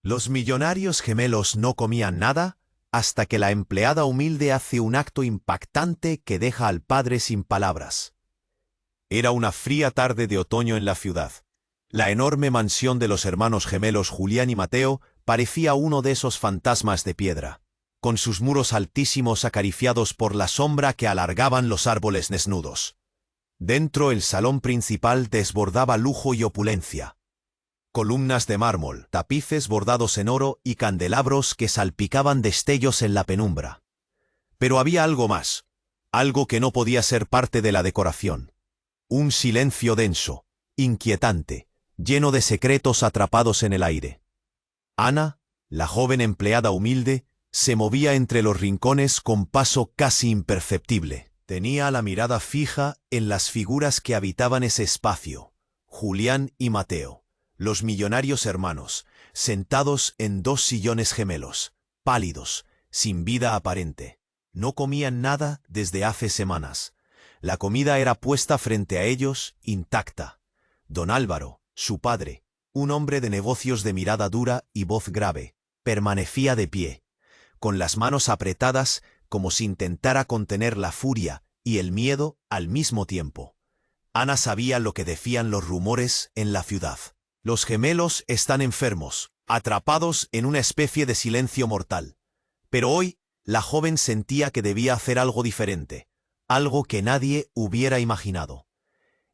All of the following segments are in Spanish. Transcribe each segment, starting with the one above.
Los millonarios gemelos no comían nada hasta que la empleada humilde hace un acto impactante que deja al padre sin palabras. Era una fría tarde de otoño en la ciudad. La enorme mansión de los hermanos gemelos Julián y Mateo parecía uno de esos fantasmas de piedra, con sus muros altísimos acariciados por la sombra que alargaban los árboles desnudos. Dentro el salón principal desbordaba lujo y opulencia. Columnas de mármol, tapices bordados en oro y candelabros que salpicaban destellos en la penumbra. Pero había algo más, algo que no podía ser parte de la decoración. Un silencio denso, inquietante, lleno de secretos atrapados en el aire. Ana, la joven empleada humilde, se movía entre los rincones con paso casi imperceptible. Tenía la mirada fija en las figuras que habitaban ese espacio, Julián y Mateo, los millonarios hermanos, sentados en dos sillones gemelos, pálidos, sin vida aparente. No comían nada desde hace semanas. La comida era puesta frente a ellos, intacta. Don Álvaro, su padre, un hombre de negocios de mirada dura y voz grave, permanecía de pie, con las manos apretadas como si intentara contener la furia y el miedo al mismo tiempo. Ana sabía lo que decían los rumores en la ciudad. Los gemelos están enfermos, atrapados en una especie de silencio mortal. Pero hoy, la joven sentía que debía hacer algo diferente, algo que nadie hubiera imaginado.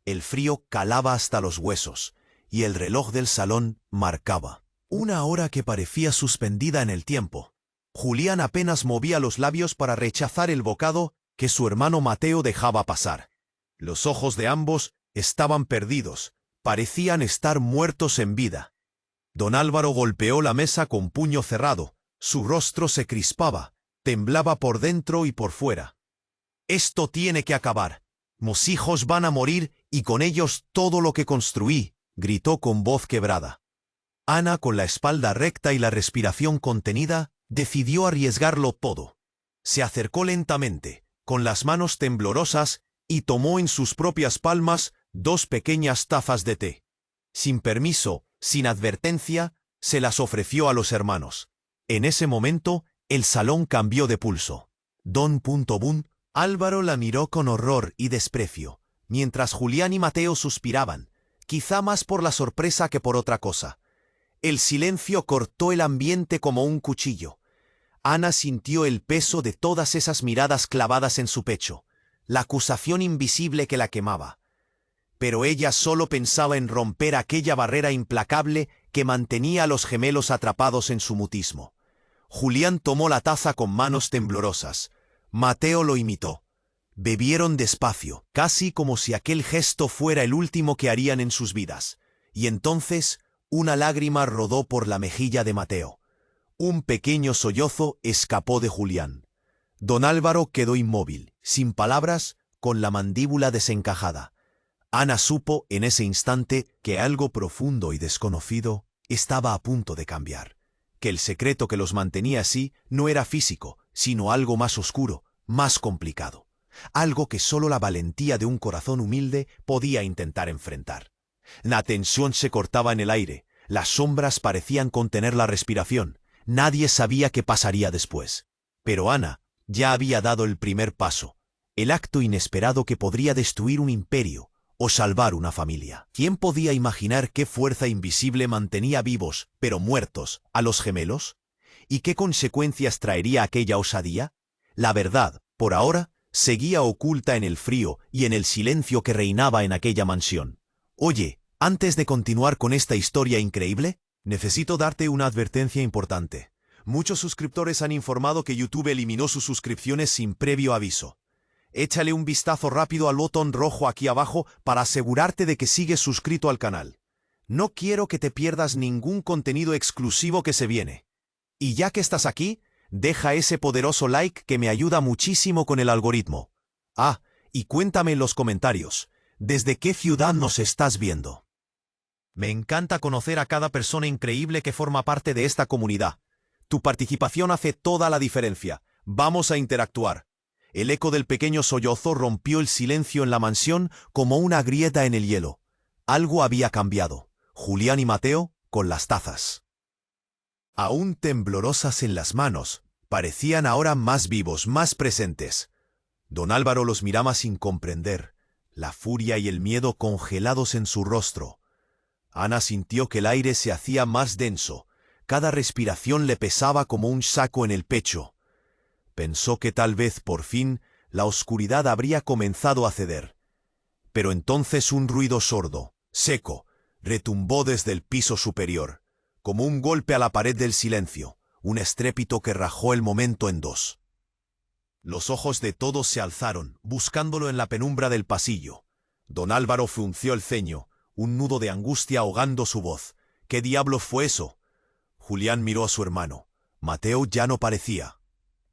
El frío calaba hasta los huesos, y el reloj del salón marcaba una hora que parecía suspendida en el tiempo. Julián apenas movía los labios para rechazar el bocado que su hermano Mateo dejaba pasar. Los ojos de ambos estaban perdidos, parecían estar muertos en vida. Don Álvaro golpeó la mesa con puño cerrado, su rostro se crispaba, temblaba por dentro y por fuera. «Esto tiene que acabar. Mis hijos van a morir y con ellos todo lo que construí», gritó con voz quebrada. Ana, con la espalda recta y la respiración contenida, decidió arriesgarlo todo. Se acercó lentamente, con las manos temblorosas, y tomó en sus propias palmas dos pequeñas tazas de té. Sin permiso, sin advertencia, se las ofreció a los hermanos. En ese momento, el salón cambió de pulso. Don Bun, Álvaro la miró con horror y desprecio, mientras Julián y Mateo suspiraban, quizá más por la sorpresa que por otra cosa. El silencio cortó el ambiente como un cuchillo. Ana sintió el peso de todas esas miradas clavadas en su pecho, la acusación invisible que la quemaba. Pero ella solo pensaba en romper aquella barrera implacable que mantenía a los gemelos atrapados en su mutismo. Julián tomó la taza con manos temblorosas. Mateo lo imitó. Bebieron despacio, casi como si aquel gesto fuera el último que harían en sus vidas. Y entonces una lágrima rodó por la mejilla de Mateo. Un pequeño sollozo escapó de Julián. Don Álvaro quedó inmóvil, sin palabras, con la mandíbula desencajada. Ana supo en ese instante que algo profundo y desconocido estaba a punto de cambiar, que el secreto que los mantenía así no era físico, sino algo más oscuro, más complicado, algo que solo la valentía de un corazón humilde podía intentar enfrentar. La tensión se cortaba en el aire, las sombras parecían contener la respiración, nadie sabía qué pasaría después. Pero Ana ya había dado el primer paso, el acto inesperado que podría destruir un imperio o salvar una familia. ¿Quién podía imaginar qué fuerza invisible mantenía vivos, pero muertos, a los gemelos? ¿Y qué consecuencias traería aquella osadía? La verdad, por ahora, seguía oculta en el frío y en el silencio que reinaba en aquella mansión. Oye, antes de continuar con esta historia increíble, necesito darte una advertencia importante. Muchos suscriptores han informado que YouTube eliminó sus suscripciones sin previo aviso. Échale un vistazo rápido al botón rojo aquí abajo para asegurarte de que sigues suscrito al canal. No quiero que te pierdas ningún contenido exclusivo que se viene. Y ya que estás aquí, deja ese poderoso like que me ayuda muchísimo con el algoritmo. Ah, y cuéntame en los comentarios, ¿desde qué ciudad nos estás viendo? Me encanta conocer a cada persona increíble que forma parte de esta comunidad. Tu participación hace toda la diferencia. Vamos a interactuar. El eco del pequeño sollozo rompió el silencio en la mansión como una grieta en el hielo. Algo había cambiado. Julián y Mateo con las tazas. Aún temblorosas en las manos, parecían ahora más vivos, más presentes. Don Álvaro los miraba sin comprender, la furia y el miedo congelados en su rostro. Ana sintió que el aire se hacía más denso, cada respiración le pesaba como un saco en el pecho. Pensó que tal vez, por fin, la oscuridad habría comenzado a ceder. Pero entonces un ruido sordo, seco, retumbó desde el piso superior, como un golpe a la pared del silencio, un estrépito que rajó el momento en dos. Los ojos de todos se alzaron, buscándolo en la penumbra del pasillo. Don Álvaro frunció el ceño, un nudo de angustia ahogando su voz. ¿Qué diablo fue eso? Julián miró a su hermano. Mateo ya no parecía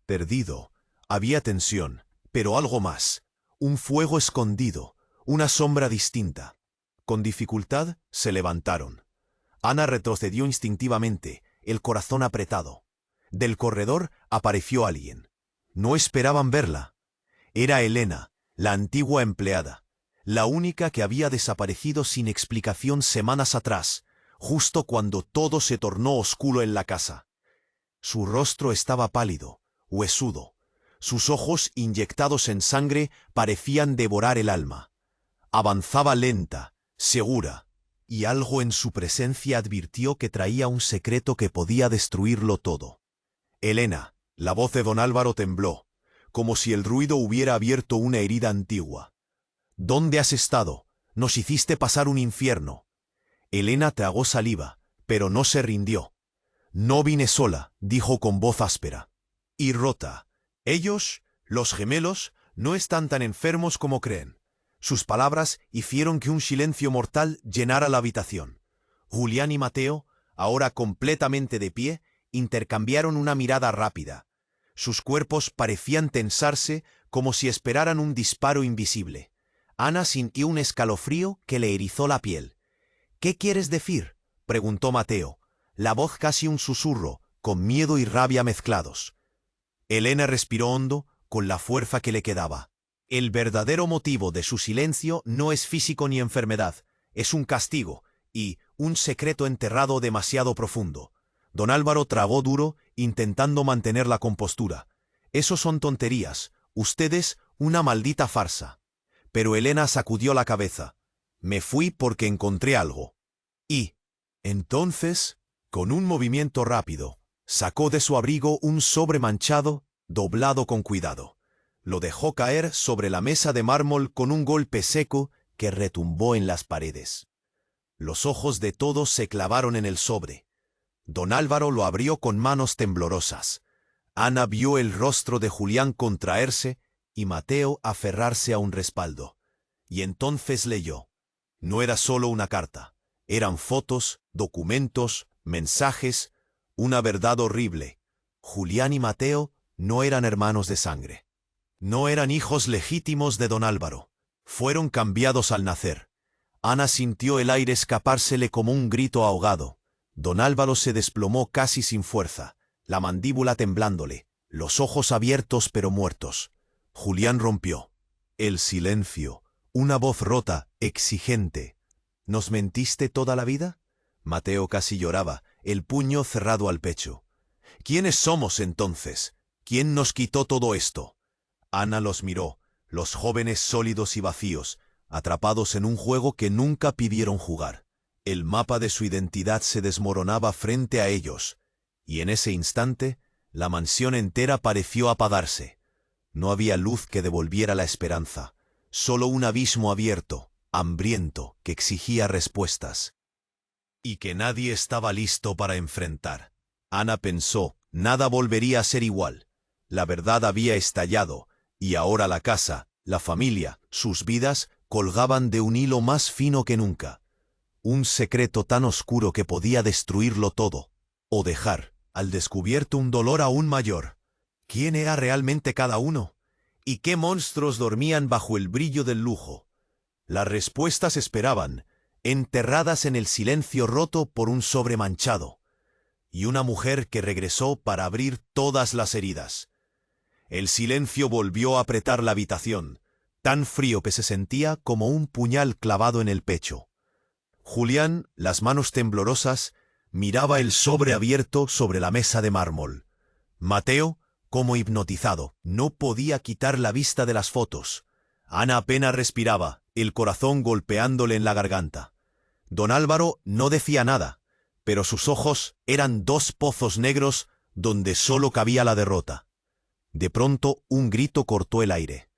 perdido. Había tensión, pero algo más. Un fuego escondido, una sombra distinta. Con dificultad se levantaron. Ana retrocedió instintivamente, el corazón apretado. Del corredor apareció alguien. No esperaban verla. Era Elena, la antigua empleada, la única que había desaparecido sin explicación semanas atrás, justo cuando todo se tornó oscuro en la casa. Su rostro estaba pálido, huesudo. Sus ojos, inyectados en sangre, parecían devorar el alma. Avanzaba lenta, segura, y algo en su presencia advirtió que traía un secreto que podía destruirlo todo. Elena, la voz de don Álvaro tembló, como si el ruido hubiera abierto una herida antigua. ¿Dónde has estado? Nos hiciste pasar un infierno. Elena tragó saliva, pero no se rindió. No vine sola, dijo con voz áspera y rota. Ellos, los gemelos, no están tan enfermos como creen. Sus palabras hicieron que un silencio mortal llenara la habitación. Julián y Mateo, ahora completamente de pie, intercambiaron una mirada rápida. Sus cuerpos parecían tensarse como si esperaran un disparo invisible. Ana sintió un escalofrío que le erizó la piel. ¿Qué quieres decir?, preguntó Mateo, la voz casi un susurro, con miedo y rabia mezclados. Elena respiró hondo, con la fuerza que le quedaba. El verdadero motivo de su silencio no es físico ni enfermedad, es un castigo y un secreto enterrado demasiado profundo. Don Álvaro tragó duro, intentando mantener la compostura. Eso son tonterías, ustedes una maldita farsa. Pero Elena sacudió la cabeza. Me fui porque encontré algo. Y, entonces, con un movimiento rápido, sacó de su abrigo un sobre manchado, doblado con cuidado. Lo dejó caer sobre la mesa de mármol con un golpe seco que retumbó en las paredes. Los ojos de todos se clavaron en el sobre. Don Álvaro lo abrió con manos temblorosas. Ana vio el rostro de Julián contraerse y Mateo aferrarse a un respaldo. Y entonces leyó. No era solo una carta. Eran fotos, documentos, mensajes, una verdad horrible. Julián y Mateo no eran hermanos de sangre. No eran hijos legítimos de don Álvaro. Fueron cambiados al nacer. Ana sintió el aire escapársele como un grito ahogado. Don Álvaro se desplomó casi sin fuerza, la mandíbula temblándole, los ojos abiertos pero muertos. Julián rompió. El silencio, una voz rota, exigente. ¿Nos mentiste toda la vida? Mateo casi lloraba, el puño cerrado al pecho. ¿Quiénes somos entonces? ¿Quién nos quitó todo esto? Ana los miró, los jóvenes sólidos y vacíos, atrapados en un juego que nunca pidieron jugar. El mapa de su identidad se desmoronaba frente a ellos, y en ese instante, la mansión entera pareció apagarse. No había luz que devolviera la esperanza, solo un abismo abierto, hambriento, que exigía respuestas. Y que nadie estaba listo para enfrentar. Ana pensó, nada volvería a ser igual. La verdad había estallado, y ahora la casa, la familia, sus vidas, colgaban de un hilo más fino que nunca. Un secreto tan oscuro que podía destruirlo todo, o dejar, al descubierto, un dolor aún mayor. ¿Quién era realmente cada uno? ¿Y qué monstruos dormían bajo el brillo del lujo? Las respuestas esperaban, enterradas en el silencio roto por un sobre manchado, y una mujer que regresó para abrir todas las heridas. El silencio volvió a apretar la habitación, tan frío que se sentía como un puñal clavado en el pecho. Julián, las manos temblorosas, miraba el sobre abierto sobre la mesa de mármol. Mateo, como hipnotizado, no podía quitar la vista de las fotos. Ana apenas respiraba, el corazón golpeándole en la garganta. Don Álvaro no decía nada, pero sus ojos eran dos pozos negros donde solo cabía la derrota. De pronto un grito cortó el aire.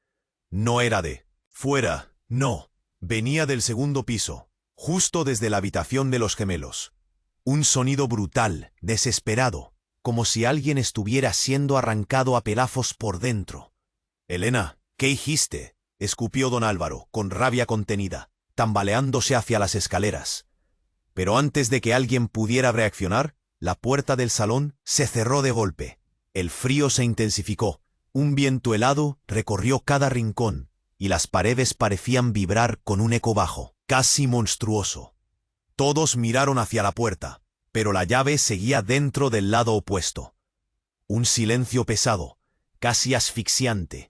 No era de fuera, no. Venía del segundo piso, justo desde la habitación de los gemelos. Un sonido brutal, desesperado, como si alguien estuviera siendo arrancado a pedazos por dentro. «Elena, ¿qué hiciste?», escupió don Álvaro, con rabia contenida, tambaleándose hacia las escaleras. Pero antes de que alguien pudiera reaccionar, la puerta del salón se cerró de golpe. El frío se intensificó, un viento helado recorrió cada rincón, y las paredes parecían vibrar con un eco bajo, casi monstruoso. Todos miraron hacia la puerta, pero la llave seguía dentro del lado opuesto. Un silencio pesado, casi asfixiante.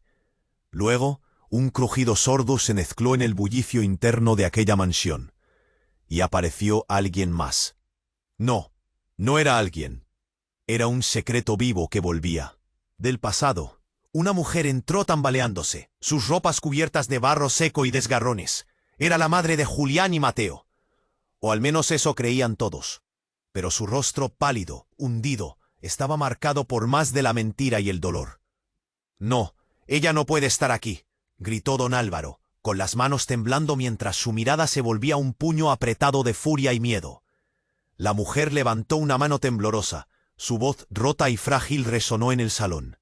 Luego, un crujido sordo se mezcló en el bullicio interno de aquella mansión. Y apareció alguien más. No, no era alguien. Era un secreto vivo que volvía. Del pasado. Una mujer entró tambaleándose, sus ropas cubiertas de barro seco y desgarrones. Era la madre de Julián y Mateo. O al menos eso creían todos. Pero su rostro pálido, hundido, estaba marcado por más de la mentira y el dolor. «No, ella no puede estar aquí», gritó don Álvaro, con las manos temblando mientras su mirada se volvía un puño apretado de furia y miedo. La mujer levantó una mano temblorosa, su voz rota y frágil resonó en el salón.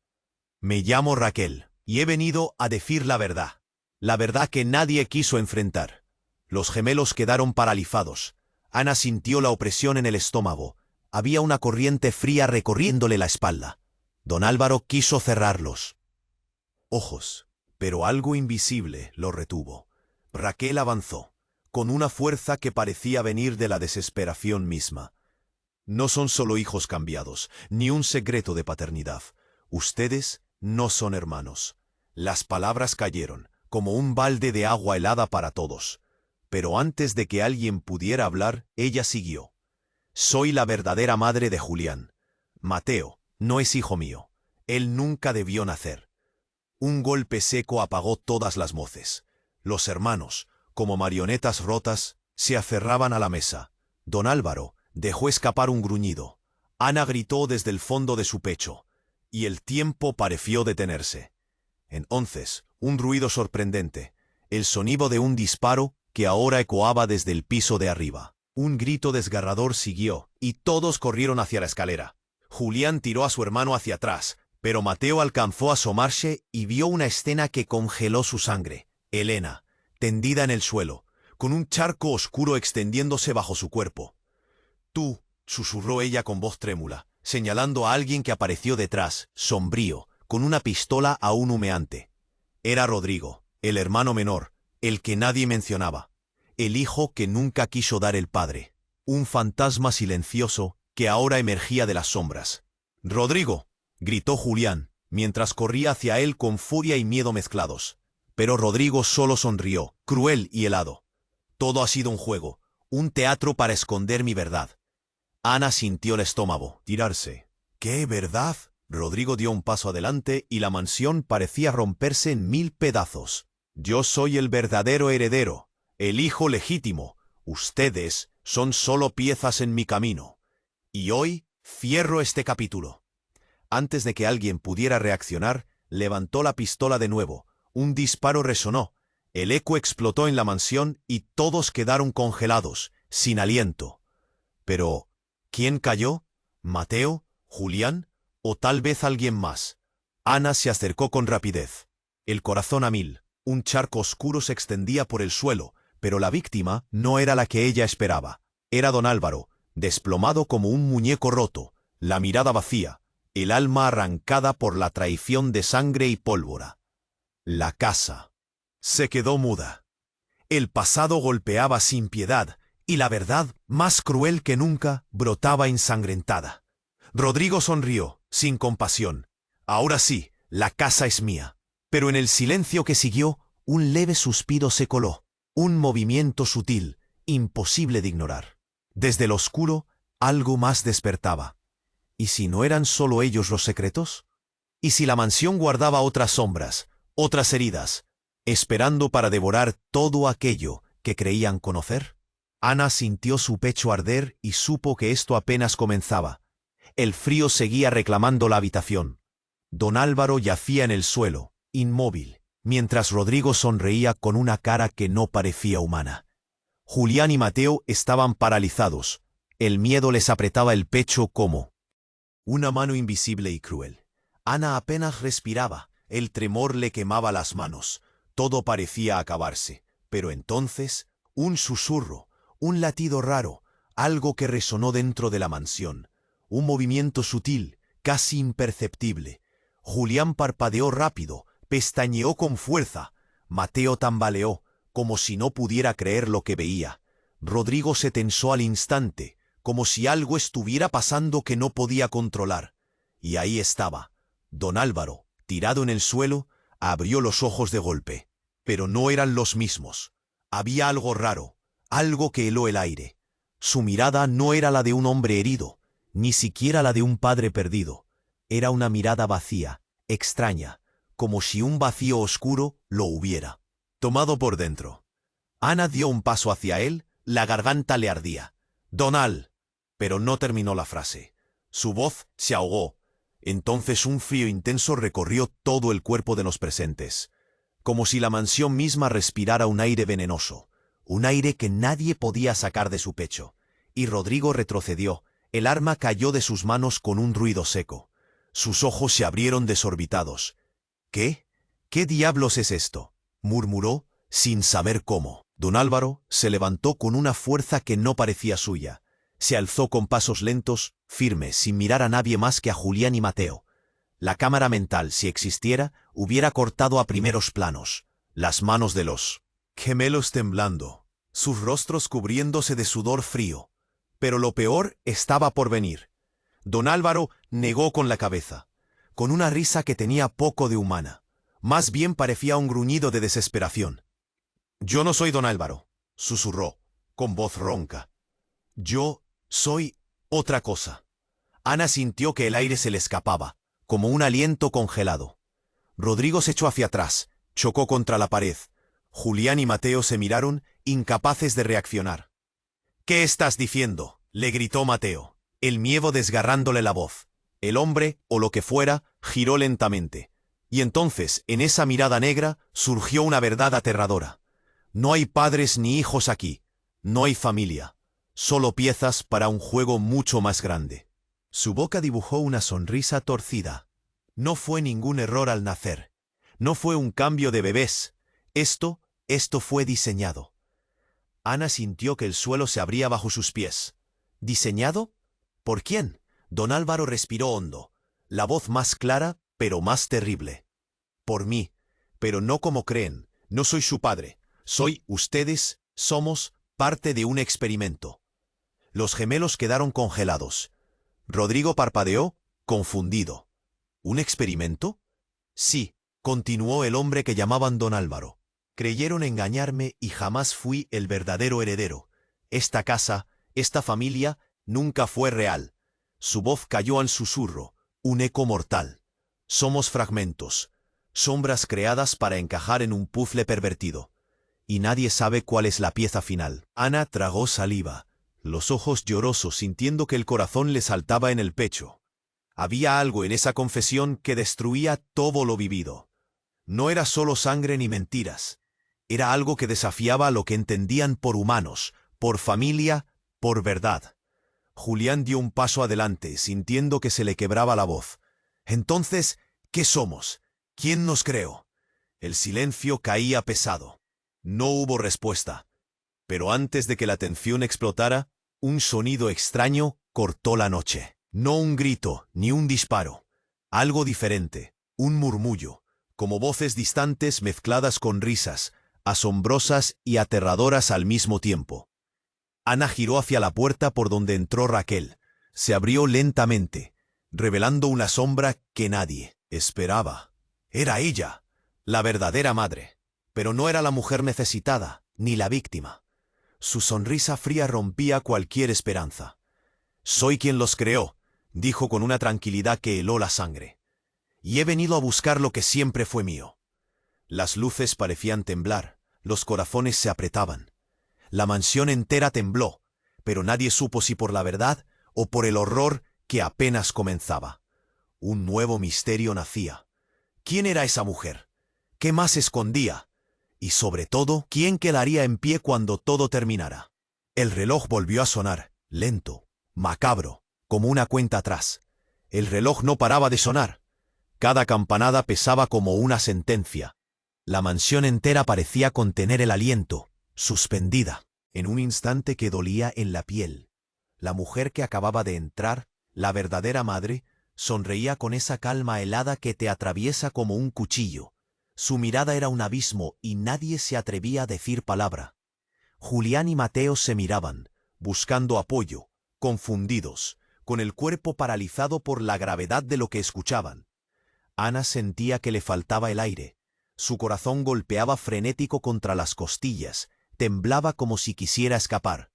«Me llamo Raquel, y he venido a decir la verdad que nadie quiso enfrentar». Los gemelos quedaron paralizados. Ana sintió la opresión en el estómago. Había una corriente fría recorriéndole la espalda. Don Álvaro quiso cerrar los ojos, pero algo invisible lo retuvo. Raquel avanzó, con una fuerza que parecía venir de la desesperación misma. «No son solo hijos cambiados, ni un secreto de paternidad. Ustedes no son hermanos». Las palabras cayeron, como un balde de agua helada para todos. Pero antes de que alguien pudiera hablar, ella siguió. «Soy la verdadera madre de Julián. Mateo no es hijo mío. Él nunca debió nacer». Un golpe seco apagó todas las voces. Los hermanos, como marionetas rotas, se aferraban a la mesa. Don Álvaro dejó escapar un gruñido. Ana gritó desde el fondo de su pecho, y el tiempo pareció detenerse. Entonces, un ruido sorprendente, el sonido de un disparo que ahora ecoaba desde el piso de arriba. Un grito desgarrador siguió, y todos corrieron hacia la escalera. Julián tiró a su hermano hacia atrás, pero Mateo alcanzó a asomarse y vio una escena que congeló su sangre. Elena, tendida en el suelo, con un charco oscuro extendiéndose bajo su cuerpo. «Tú», susurró ella con voz trémula, señalando a alguien que apareció detrás, sombrío, con una pistola aún humeante. Era Rodrigo, el hermano menor, el que nadie mencionaba, el hijo que nunca quiso dar el padre. Un fantasma silencioso que ahora emergía de las sombras. «¡Rodrigo!», gritó Julián, mientras corría hacia él con furia y miedo mezclados. Pero Rodrigo solo sonrió, cruel y helado. «Todo ha sido un juego, un teatro para esconder mi verdad». Ana sintió el estómago tirarse. «¿Qué verdad?». Rodrigo dio un paso adelante y la mansión parecía romperse en 1000 pedazos. «Yo soy el verdadero heredero, el hijo legítimo. Ustedes son solo piezas en mi camino. Y hoy cierro este capítulo». Antes de que alguien pudiera reaccionar, levantó la pistola de nuevo. Un disparo resonó. El eco explotó en la mansión y todos quedaron congelados, sin aliento. Pero, ¿quién cayó? ¿Mateo? ¿Julián? ¿O tal vez alguien más? Ana se acercó con rapidez. El corazón a 1000. Un charco oscuro se extendía por el suelo, pero la víctima no era la que ella esperaba. Era don Álvaro, desplomado como un muñeco roto, la mirada vacía, el alma arrancada por la traición de sangre y pólvora. La casa se quedó muda. El pasado golpeaba sin piedad, y la verdad, más cruel que nunca, brotaba ensangrentada. Rodrigo sonrió, sin compasión. «Ahora sí, la casa es mía». Pero en el silencio que siguió, un leve suspiro se coló, un movimiento sutil, imposible de ignorar. Desde lo oscuro, algo más despertaba. ¿Y si no eran solo ellos los secretos? ¿Y si la mansión guardaba otras sombras, otras heridas, esperando para devorar todo aquello que creían conocer? Ana sintió su pecho arder y supo que esto apenas comenzaba. El frío seguía reclamando la habitación. Don Álvaro yacía en el suelo, inmóvil, mientras Rodrigo sonreía con una cara que no parecía humana. Julián y Mateo estaban paralizados. El miedo les apretaba el pecho como una mano invisible y cruel. Ana apenas respiraba, el tremor le quemaba las manos. Todo parecía acabarse, pero entonces, un susurro, un latido raro, algo que resonó dentro de la mansión. Un movimiento sutil, casi imperceptible. Julián parpadeó rápido, pestañeó con fuerza. Mateo tambaleó, como si no pudiera creer lo que veía. Rodrigo se tensó al instante, como si algo estuviera pasando que no podía controlar. Y ahí estaba. Don Álvaro, tirado en el suelo, abrió los ojos de golpe. Pero no eran los mismos. Había algo raro, algo que heló el aire. Su mirada no era la de un hombre herido, ni siquiera la de un padre perdido. Era una mirada vacía, extraña, como si un vacío oscuro lo hubiera tomado por dentro. Ana dio un paso hacia él, la garganta le ardía. «Donal», pero no terminó la frase. Su voz se ahogó. Entonces un frío intenso recorrió todo el cuerpo de los presentes, como si la mansión misma respirara un aire venenoso, un aire que nadie podía sacar de su pecho. Y Rodrigo retrocedió, el arma cayó de sus manos con un ruido seco. Sus ojos se abrieron desorbitados. «¿Qué? ¿Qué diablos es esto?», murmuró, sin saber cómo. Don Álvaro se levantó con una fuerza que no parecía suya. Se alzó con pasos lentos, firmes, sin mirar a nadie más que a Julián y Mateo. La cámara mental, si existiera, hubiera cortado a primeros planos. Las manos de los gemelos temblando, sus rostros cubriéndose de sudor frío. Pero lo peor estaba por venir. Don Álvaro negó con la cabeza, con una risa que tenía poco de humana. Más bien parecía un gruñido de desesperación. «Yo no soy Don Álvaro», susurró, con voz ronca. «Yo soy otra cosa». Ana sintió que el aire se le escapaba, como un aliento congelado. Rodrigo se echó hacia atrás, chocó contra la pared. Julián y Mateo se miraron, incapaces de reaccionar. «¿Qué estás diciendo?», le gritó Mateo, el miedo desgarrándole la voz. El hombre, o lo que fuera, giró lentamente. Y entonces, en esa mirada negra, surgió una verdad aterradora. No hay padres ni hijos aquí. No hay familia. Solo piezas para un juego mucho más grande. Su boca dibujó una sonrisa torcida. No fue ningún error al nacer. No fue un cambio de bebés. Esto fue diseñado. Ana sintió que el suelo se abría bajo sus pies. ¿Diseñado? ¿Por quién? Don Álvaro respiró hondo. La voz más clara, pero más terrible. «Por mí, pero no como creen. No soy su padre. Ustedes somos parte de un experimento». Los gemelos quedaron congelados. Rodrigo parpadeó, confundido. «¿Un experimento?». «Sí», continuó el hombre que llamaban Don Álvaro. «Creyeron engañarme y jamás fui el verdadero heredero. Esta casa, esta familia, nunca fue real». Su voz cayó al susurro, un eco mortal. «Somos fragmentos, sombras creadas para encajar en un puzzle pervertido. Y nadie sabe cuál es la pieza final». Ana tragó saliva, los ojos llorosos, sintiendo que el corazón le saltaba en el pecho. Había algo en esa confesión que destruía todo lo vivido. No era solo sangre ni mentiras. Era algo que desafiaba lo que entendían por humanos, por familia, por verdad. Julián dio un paso adelante, sintiendo que se le quebraba la voz. «Entonces, ¿qué somos? ¿Quién nos creó?». El silencio caía pesado. No hubo respuesta. Pero antes de que la tensión explotara, un sonido extraño cortó la noche. No un grito, ni un disparo. Algo diferente, un murmullo, como voces distantes mezcladas con risas, asombrosas y aterradoras al mismo tiempo. Ana giró hacia la puerta por donde entró Raquel. Se abrió lentamente, revelando una sombra que nadie esperaba. Era ella, la verdadera madre. Pero no era la mujer necesitada, ni la víctima. Su sonrisa fría rompía cualquier esperanza. Soy quien los creó, dijo con una tranquilidad que heló la sangre. Y he venido a buscar lo que siempre fue mío. Las luces parecían temblar, los corazones se apretaban. La mansión entera tembló, pero nadie supo si por la verdad o por el horror que apenas comenzaba. Un nuevo misterio nacía. ¿Quién era esa mujer? ¿Qué más escondía? Y sobre todo, ¿quién quedaría en pie cuando todo terminara? El reloj volvió a sonar, lento, macabro, como una cuenta atrás. El reloj no paraba de sonar. Cada campanada pesaba como una sentencia. La mansión entera parecía contener el aliento, suspendida, en un instante que dolía en la piel. La mujer que acababa de entrar, la verdadera madre, sonreía con esa calma helada que te atraviesa como un cuchillo. Su mirada era un abismo y nadie se atrevía a decir palabra. Julián y Mateo se miraban, buscando apoyo, confundidos, con el cuerpo paralizado por la gravedad de lo que escuchaban. Ana sentía que le faltaba el aire. Su corazón golpeaba frenético contra las costillas, temblaba como si quisiera escapar.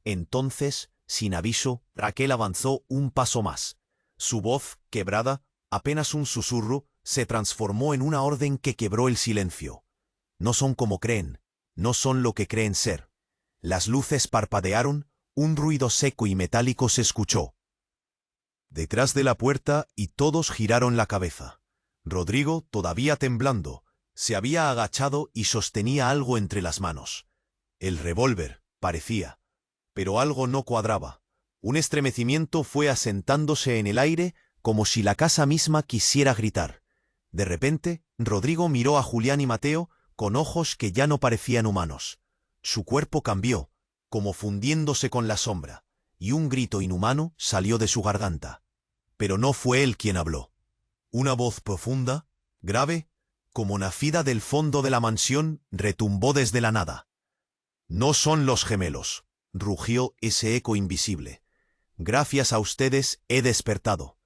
Entonces, sin aviso, Raquel avanzó un paso más. Su voz, quebrada, apenas un susurro, se transformó en una orden que quebró el silencio. No son como creen, no son lo que creen ser. Las luces parpadearon, un ruido seco y metálico se escuchó detrás de la puerta y todos giraron la cabeza. Rodrigo, todavía temblando, se había agachado y sostenía algo entre las manos. El revólver, parecía. Pero algo no cuadraba. Un estremecimiento fue asentándose en el aire como si la casa misma quisiera gritar. De repente, Rodrigo miró a Julián y Mateo con ojos que ya no parecían humanos. Su cuerpo cambió, como fundiéndose con la sombra, y un grito inhumano salió de su garganta. Pero no fue él quien habló. Una voz profunda, grave, como nacida del fondo de la mansión, retumbó desde la nada. «No son los gemelos», rugió ese eco invisible. «Gracias a ustedes he despertado».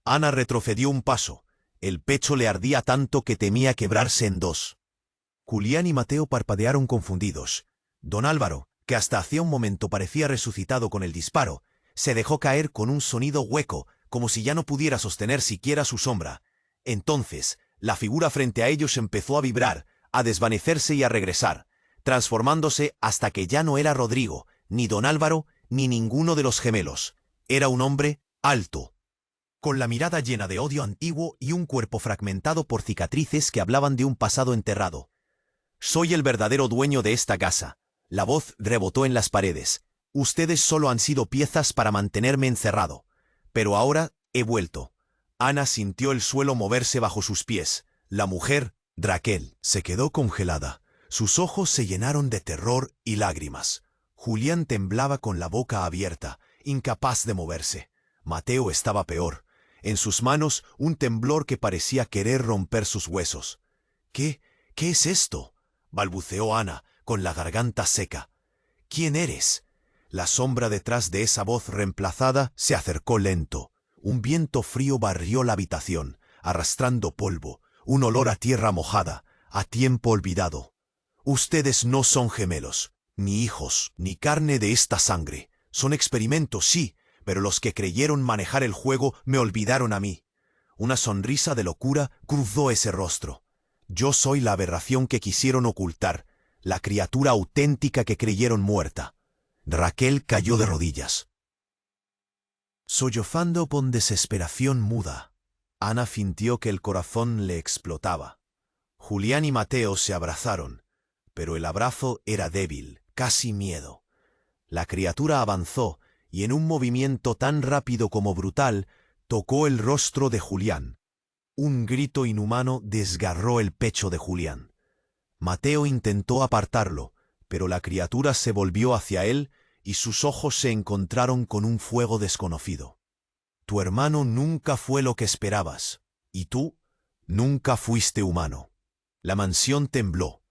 Ana retrocedió un paso. El pecho le ardía tanto que temía quebrarse en dos. Julián y Mateo parpadearon confundidos. Don Álvaro, que hasta hacía un momento parecía resucitado con el disparo, se dejó caer con un sonido hueco, como si ya no pudiera sostener siquiera su sombra. Entonces, la figura frente a ellos empezó a vibrar, a desvanecerse y a regresar, transformándose hasta que ya no era Rodrigo, ni don Álvaro, ni ninguno de los gemelos. Era un hombre alto, con la mirada llena de odio antiguo y un cuerpo fragmentado por cicatrices que hablaban de un pasado enterrado. «Soy el verdadero dueño de esta casa». La voz rebotó en las paredes. «Ustedes solo han sido piezas para mantenerme encerrado. Pero ahora he vuelto». Ana sintió el suelo moverse bajo sus pies. La mujer, Raquel, se quedó congelada. Sus ojos se llenaron de terror y lágrimas. Julián temblaba con la boca abierta, incapaz de moverse. Mateo estaba peor. En sus manos un temblor que parecía querer romper sus huesos. ¿Qué es esto?», balbuceó Ana, con la garganta seca. «¿Quién eres?». La sombra detrás de esa voz reemplazada se acercó lento. Un viento frío barrió la habitación, arrastrando polvo, un olor a tierra mojada, a tiempo olvidado. «Ustedes no son gemelos, ni hijos, ni carne de esta sangre. Son experimentos, sí, pero los que creyeron manejar el juego me olvidaron a mí». Una sonrisa de locura cruzó ese rostro. «Yo soy la aberración que quisieron ocultar, la criatura auténtica que creyeron muerta». Raquel cayó de rodillas, sollozando con desesperación muda. Ana sintió que el corazón le explotaba. Julián y Mateo se abrazaron, pero el abrazo era débil, casi miedo. La criatura avanzó y en un movimiento tan rápido como brutal tocó el rostro de Julián. Un grito inhumano desgarró el pecho de Julián. Mateo intentó apartarlo, pero la criatura se volvió hacia él y sus ojos se encontraron con un fuego desconocido. «Tu hermano nunca fue lo que esperabas, y tú nunca fuiste humano». La mansión tembló.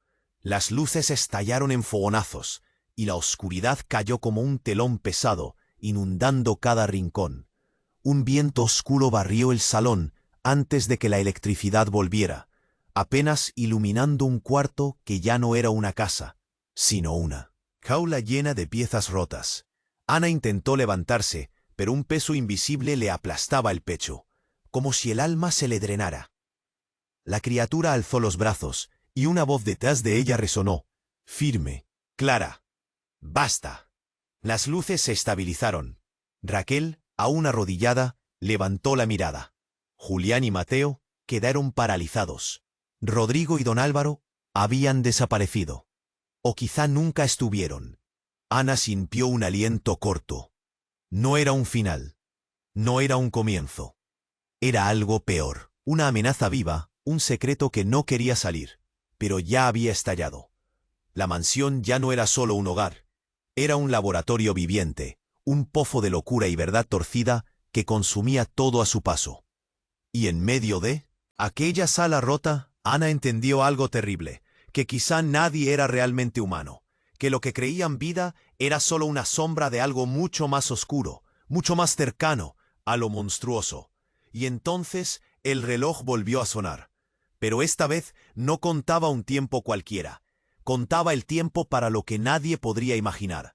Las luces estallaron en fogonazos, y la oscuridad cayó como un telón pesado, inundando cada rincón. Un viento oscuro barrió el salón antes de que la electricidad volviera, apenas iluminando un cuarto que ya no era una casa, sino una jaula llena de piezas rotas. Ana intentó levantarse, pero un peso invisible le aplastaba el pecho, como si el alma se le drenara. La criatura alzó los brazos, y una voz detrás de ella resonó, firme. «Clara, basta». Las luces se estabilizaron. Raquel, aún arrodillada, levantó la mirada. Julián y Mateo quedaron paralizados. Rodrigo y don Álvaro habían desaparecido. O quizá nunca estuvieron. Ana sintió un aliento corto. No era un final. No era un comienzo. Era algo peor. Una amenaza viva, un secreto que no quería salir, pero ya había estallado. La mansión ya no era solo un hogar. Era un laboratorio viviente, un pozo de locura y verdad torcida que consumía todo a su paso. Y en medio de aquella sala rota, Ana entendió algo terrible, que quizá nadie era realmente humano, que lo que creían vida era solo una sombra de algo mucho más oscuro, mucho más cercano a lo monstruoso. Y entonces el reloj volvió a sonar. Pero esta vez no contaba un tiempo cualquiera, contaba el tiempo para lo que nadie podría imaginar.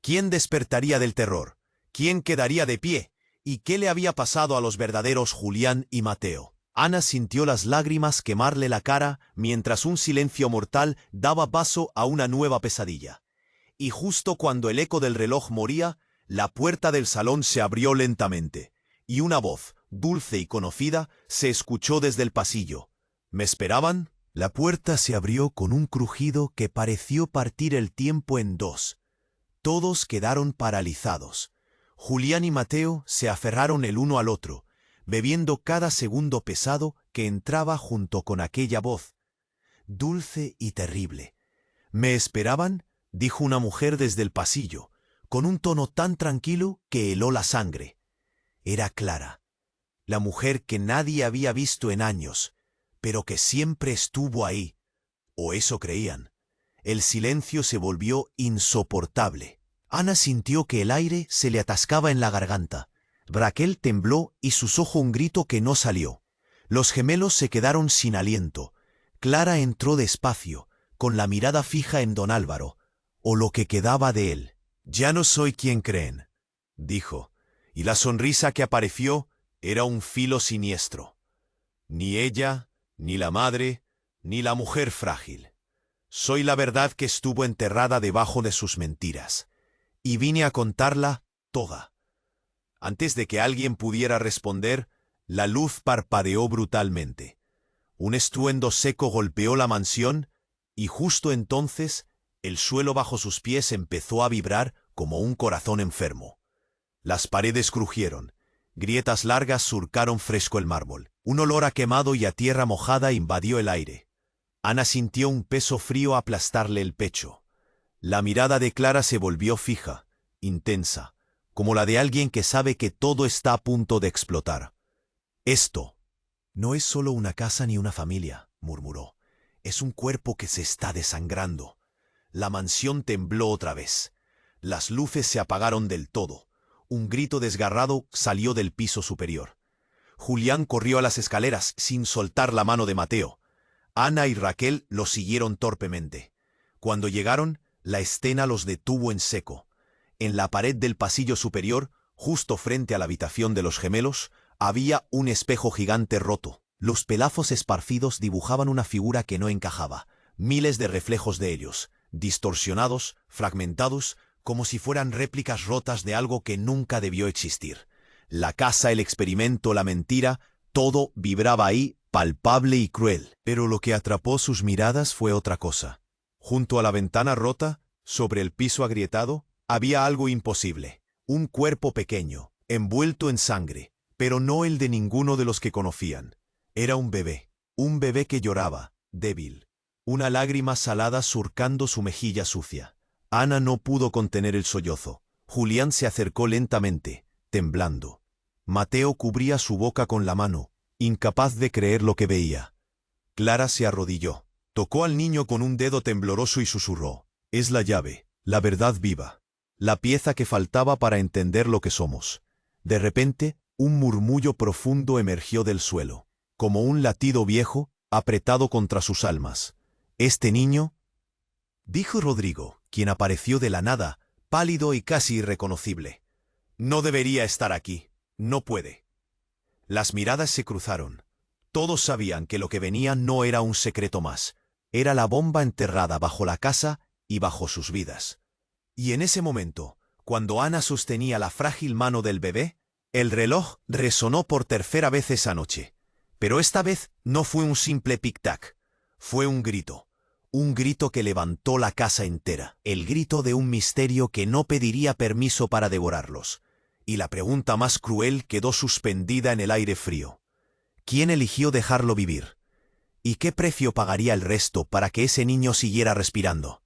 ¿Quién despertaría del terror? ¿Quién quedaría de pie? ¿Y qué le había pasado a los verdaderos Julián y Mateo? Ana sintió las lágrimas quemarle la cara mientras un silencio mortal daba paso a una nueva pesadilla. Y justo cuando el eco del reloj moría, la puerta del salón se abrió lentamente, y una voz, dulce y conocida, se escuchó desde el pasillo. ¿Me esperaban? La puerta se abrió con un crujido que pareció partir el tiempo en dos. Todos quedaron paralizados. Julián y Mateo se aferraron el uno al otro, bebiendo cada segundo pesado que entraba junto con aquella voz, dulce y terrible. «¿Me esperaban?», dijo una mujer desde el pasillo, con un tono tan tranquilo que heló la sangre. Era Clara, la mujer que nadie había visto en años, pero que siempre estuvo ahí. O eso creían. El silencio se volvió insoportable. Ana sintió que el aire se le atascaba en la garganta. Raquel tembló y susojó un grito que no salió. Los gemelos se quedaron sin aliento. Clara entró despacio, con la mirada fija en don Álvaro, o lo que quedaba de él. «Ya no soy quien creen», dijo, y la sonrisa que apareció era un filo siniestro. «Ni ella, ni la madre, ni la mujer frágil. Soy la verdad que estuvo enterrada debajo de sus mentiras. Y vine a contarla toda». Antes de que alguien pudiera responder, la luz parpadeó brutalmente. Un estruendo seco golpeó la mansión y justo entonces el suelo bajo sus pies empezó a vibrar como un corazón enfermo. Las paredes crujieron, grietas largas surcaron fresco el mármol. Un olor a quemado y a tierra mojada invadió el aire. Ana sintió un peso frío aplastarle el pecho. La mirada de Clara se volvió fija, intensa, como la de alguien que sabe que todo está a punto de explotar. «Esto no es solo una casa ni una familia», murmuró. «Es un cuerpo que se está desangrando». La mansión tembló otra vez. Las luces se apagaron del todo. Un grito desgarrado salió del piso superior. Julián corrió a las escaleras sin soltar la mano de Mateo. Ana y Raquel lo siguieron torpemente. Cuando llegaron, la escena los detuvo en seco. En la pared del pasillo superior, justo frente a la habitación de los gemelos, había un espejo gigante roto. Los pelafos esparcidos dibujaban una figura que no encajaba. Miles de reflejos de ellos, distorsionados, fragmentados, como si fueran réplicas rotas de algo que nunca debió existir. La casa, el experimento, la mentira, todo vibraba ahí, palpable y cruel. Pero lo que atrapó sus miradas fue otra cosa. Junto a la ventana rota, sobre el piso agrietado, había algo imposible. Un cuerpo pequeño, envuelto en sangre, pero no el de ninguno de los que conocían. Era un bebé que lloraba, débil, una lágrima salada surcando su mejilla sucia. Ana no pudo contener el sollozo. Julián se acercó lentamente, temblando. Mateo cubría su boca con la mano, incapaz de creer lo que veía. Clara se arrodilló, tocó al niño con un dedo tembloroso y susurró: «Es la llave, la verdad viva, la pieza que faltaba para entender lo que somos». De repente, un murmullo profundo emergió del suelo, como un latido viejo, apretado contra sus almas. «¿Este niño?», dijo Rodrigo, quien apareció de la nada, pálido y casi irreconocible. No debería estar aquí. No puede. Las miradas se cruzaron. Todos sabían que lo que venía no era un secreto más. Era la bomba enterrada bajo la casa y bajo sus vidas. Y en ese momento, cuando Ana sostenía la frágil mano del bebé, el reloj resonó por tercera vez esa noche. Pero esta vez no fue un simple tic-tac. Fue un grito. Un grito que levantó la casa entera. El grito de un misterio que no pediría permiso para devorarlos. Y la pregunta más cruel quedó suspendida en el aire frío. ¿Quién eligió dejarlo vivir? ¿Y qué precio pagaría el resto para que ese niño siguiera respirando?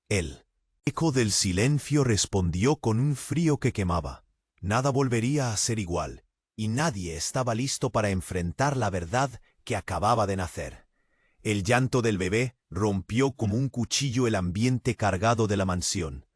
Él. El eco del silencio respondió con un frío que quemaba. Nada volvería a ser igual, y nadie estaba listo para enfrentar la verdad que acababa de nacer. El llanto del bebé rompió como un cuchillo el ambiente cargado de la mansión.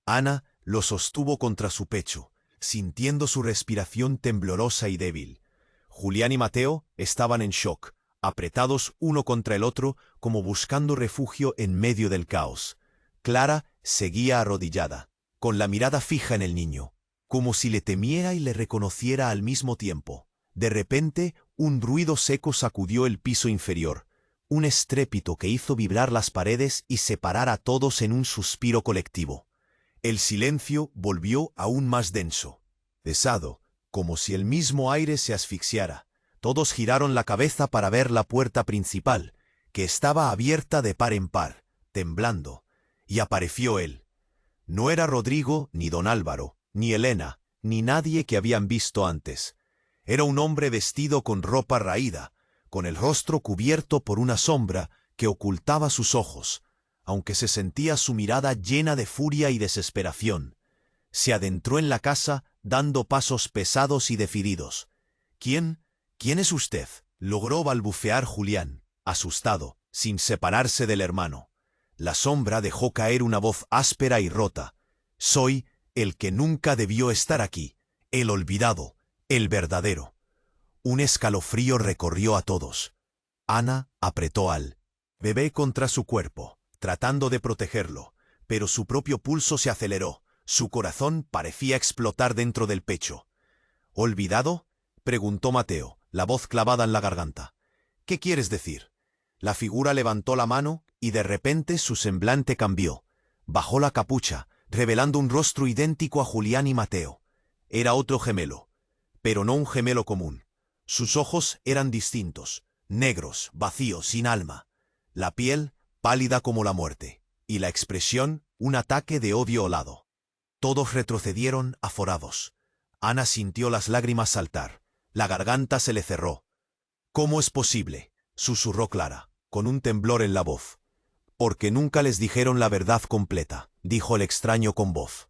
Ana lo sostuvo contra su pecho, sintiendo su respiración temblorosa y débil. Julián y Mateo estaban en shock, apretados uno contra el otro como buscando refugio en medio del caos. Clara seguía arrodillada, con la mirada fija en el niño, como si le temiera y le reconociera al mismo tiempo. De repente, un ruido seco sacudió el piso inferior, un estrépito que hizo vibrar las paredes y separar a todos en un suspiro colectivo. El silencio volvió aún más denso, pesado, como si el mismo aire se asfixiara. Todos giraron la cabeza para ver la puerta principal, que estaba abierta de par en par, temblando, y apareció él. No era Rodrigo, ni don Álvaro, ni Elena, ni nadie que habían visto antes. Era un hombre vestido con ropa raída, con el rostro cubierto por una sombra que ocultaba sus ojos, aunque se sentía su mirada llena de furia y desesperación. Se adentró en la casa, dando pasos pesados y decididos. ¿Quién es usted?, logró balbucear Julián, asustado, sin separarse del hermano. La sombra dejó caer una voz áspera y rota. Soy el que nunca debió estar aquí, el olvidado, el verdadero. Un escalofrío recorrió a todos. Ana apretó al bebé contra su cuerpo, tratando de protegerlo, pero su propio pulso se aceleró. Su corazón parecía explotar dentro del pecho. ¿Olvidado?, preguntó Mateo, la voz clavada en la garganta. ¿Qué quieres decir? La figura levantó la mano y de repente su semblante cambió. Bajó la capucha, revelando un rostro idéntico a Julián y Mateo. Era otro gemelo, pero no un gemelo común. Sus ojos eran distintos, negros, vacíos, sin alma. La piel pálida como la muerte, y la expresión un ataque de odio olado. Todos retrocedieron aforados. Ana sintió las lágrimas saltar. La garganta se le cerró. ¿Cómo es posible?, susurró Clara, con un temblor en la voz. Porque nunca les dijeron la verdad completa, dijo el extraño con voz